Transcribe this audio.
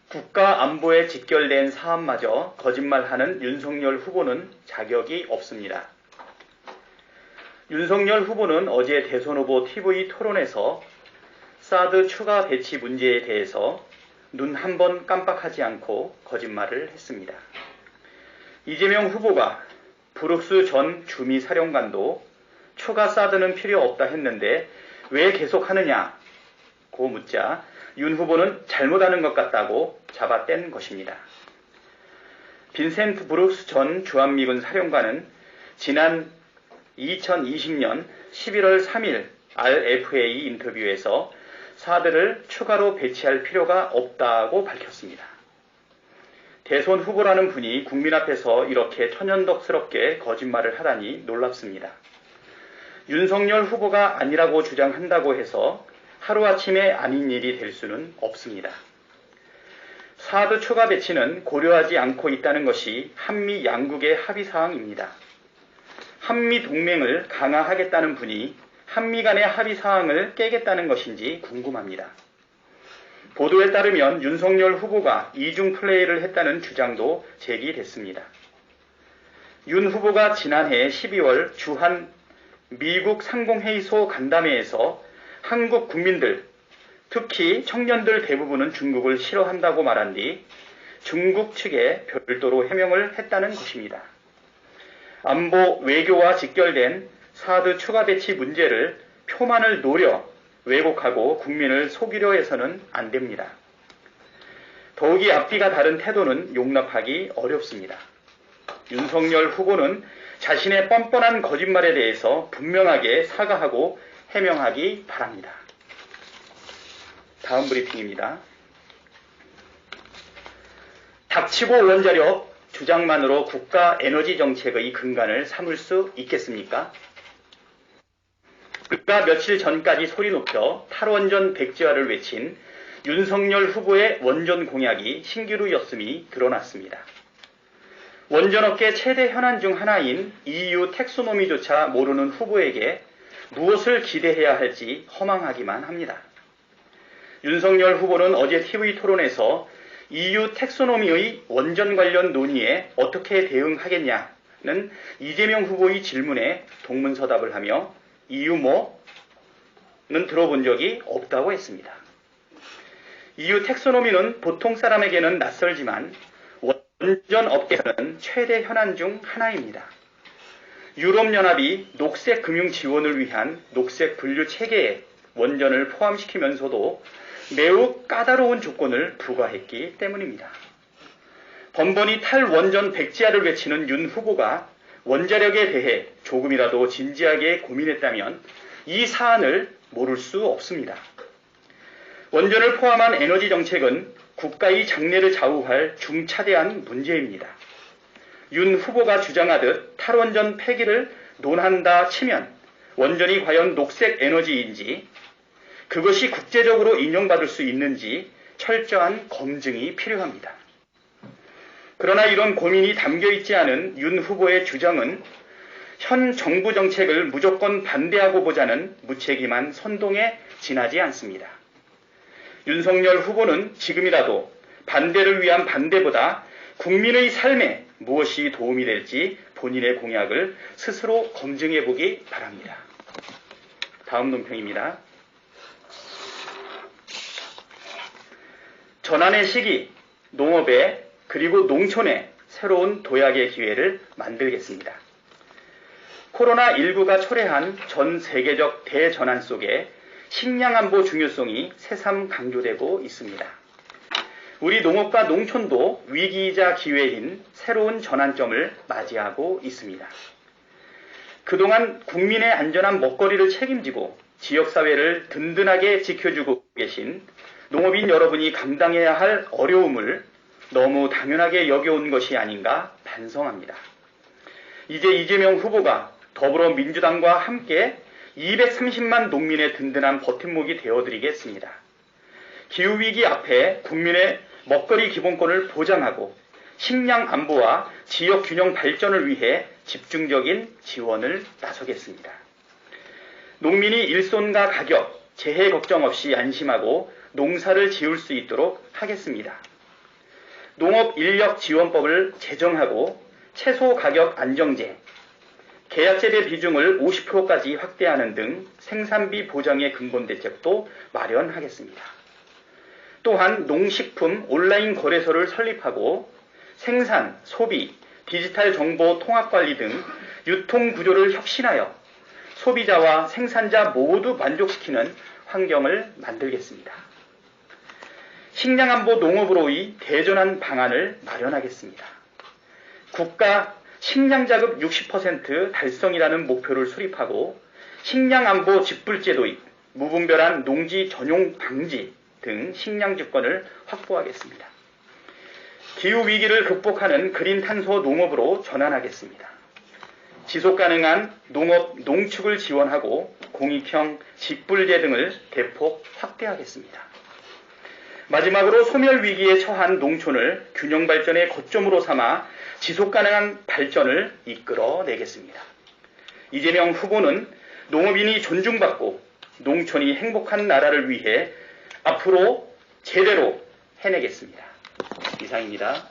국가 안보에 직결된 사안마저 거짓말하는 윤석열 후보는 자격이 없습니다. 윤석열 후보는 어제 대선 후보 TV 토론에서 사드 추가 배치 문제에 대해서 눈 한 번 깜빡하지 않고 거짓말을 했습니다. 이재명 후보가 브룩스 전 주미 사령관도 추가 사드는 필요 없다 했는데 왜 계속 하느냐고 묻자 윤 후보는 잘못하는 것 같다고 잡아뗀 것입니다. 빈센트 브룩스 전 주한미군 사령관은 지난 2020년 11월 3일 RFA 인터뷰에서 사드를 추가로 배치할 필요가 없다고 밝혔습니다. 대선 후보라는 분이 국민 앞에서 이렇게 천연덕스럽게 거짓말을 하다니 놀랍습니다. 윤석열 후보가 아니라고 주장한다고 해서 하루아침에 아닌 일이 될 수는 없습니다. 사드 추가 배치는 고려하지 않고 있다는 것이 한미 양국의 합의사항입니다. 한미 동맹을 강화하겠다는 분이 한미 간의 합의사항을 깨겠다는 것인지 궁금합니다. 보도에 따르면 윤석열 후보가 이중 플레이를 했다는 주장도 제기됐습니다. 윤 후보가 지난해 12월 주한 미국 상공회의소 간담회에서 한국 국민들, 특히 청년들 대부분은 중국을 싫어한다고 말한 뒤 중국 측에 별도로 해명을 했다는 것입니다. 안보 외교와 직결된 사드 추가 배치 문제를 표만을 노려 왜곡하고 국민을 속이려 해서는 안 됩니다. 더욱이 앞뒤가 다른 태도는 용납하기 어렵습니다. 윤석열 후보는 자신의 뻔뻔한 거짓말에 대해서 분명하게 사과하고 해명하기 바랍니다. 다음 브리핑입니다. 닥치고 원자력 주장만으로 국가 에너지 정책의 근간을 삼을 수 있겠습니까? 불과 며칠 전까지 소리 높여 탈원전 백지화를 외친 윤석열 후보의 원전 공약이 신기루였음이 드러났습니다. 원전업계 최대 현안 중 하나인 EU 텍소노미조차 모르는 후보에게 무엇을 기대해야 할지 허망하기만 합니다. 윤석열 후보는 어제 TV 토론에서 EU 텍소노미의 원전 관련 논의에 어떻게 대응하겠냐는 이재명 후보의 질문에 동문서답을 하며 EU 뭐는 들어본 적이 없다고 했습니다. EU 텍소노미는 보통 사람에게는 낯설지만 원전 업계는 최대 현안 중 하나입니다. 유럽연합이 녹색 금융 지원을 위한 녹색 분류 체계에 원전을 포함시키면서도 매우 까다로운 조건을 부과했기 때문입니다. 번번이 탈원전 백지화를 외치는 윤 후보가 원자력에 대해 조금이라도 진지하게 고민했다면 이 사안을 모를 수 없습니다. 원전을 포함한 에너지 정책은 국가의 장래를 좌우할 중차대한 문제입니다. 윤 후보가 주장하듯 탈원전 폐기를 논한다 치면 원전이 과연 녹색 에너지인지 그것이 국제적으로 인정받을 수 있는지 철저한 검증이 필요합니다. 그러나 이런 고민이 담겨있지 않은 윤 후보의 주장은 현 정부 정책을 무조건 반대하고 보자는 무책임한 선동에 지나지 않습니다. 윤석열 후보는 지금이라도 반대를 위한 반대보다 국민의 삶에 무엇이 도움이 될지 본인의 공약을 스스로 검증해보기 바랍니다. 다음 논평입니다. 전환의 시기, 농업에 그리고 농촌에 새로운 도약의 기회를 만들겠습니다. 코로나19가 초래한 전 세계적 대전환 속에 식량 안보 중요성이 새삼 강조되고 있습니다. 우리 농업과 농촌도 위기이자 기회인 새로운 전환점을 맞이하고 있습니다. 그동안 국민의 안전한 먹거리를 책임지고 지역사회를 든든하게 지켜주고 계신 농업인 여러분이 감당해야 할 어려움을 너무 당연하게 여겨온 것이 아닌가 반성합니다. 이제 이재명 후보가 더불어민주당과 함께 230만 농민의 든든한 버팀목이 되어드리겠습니다. 기후위기 앞에 국민의 먹거리 기본권을 보장하고 식량 안보와 지역 균형 발전을 위해 집중적인 지원을 나서겠습니다. 농민이 일손과 가격, 재해 걱정 없이 안심하고 농사를 지을 수 있도록 하겠습니다. 농업인력지원법을 제정하고 채소 가격 안정제, 계약재배 비중을 50%까지 확대하는 등 생산비 보장의 근본 대책도 마련하겠습니다. 또한 농식품 온라인 거래소를 설립하고 생산, 소비, 디지털 정보 통합 관리 등 유통 구조를 혁신하여 소비자와 생산자 모두 만족시키는 환경을 만들겠습니다. 식량안보 농업으로의 대전환 방안을 마련하겠습니다. 국가 식량자급 60% 달성이라는 목표를 수립하고 식량안보 직불제 도입, 무분별한 농지 전용 방지 등 식량주권을 확보하겠습니다. 기후위기를 극복하는 그린 탄소 농업으로 전환하겠습니다. 지속가능한 농업, 농축을 지원하고 공익형 직불제 등을 대폭 확대하겠습니다. 마지막으로 소멸위기에 처한 농촌을 균형발전의 거점으로 삼아 지속가능한 발전을 이끌어내겠습니다. 이재명 후보는 농업인이 존중받고 농촌이 행복한 나라를 위해 앞으로 제대로 해내겠습니다. 이상입니다.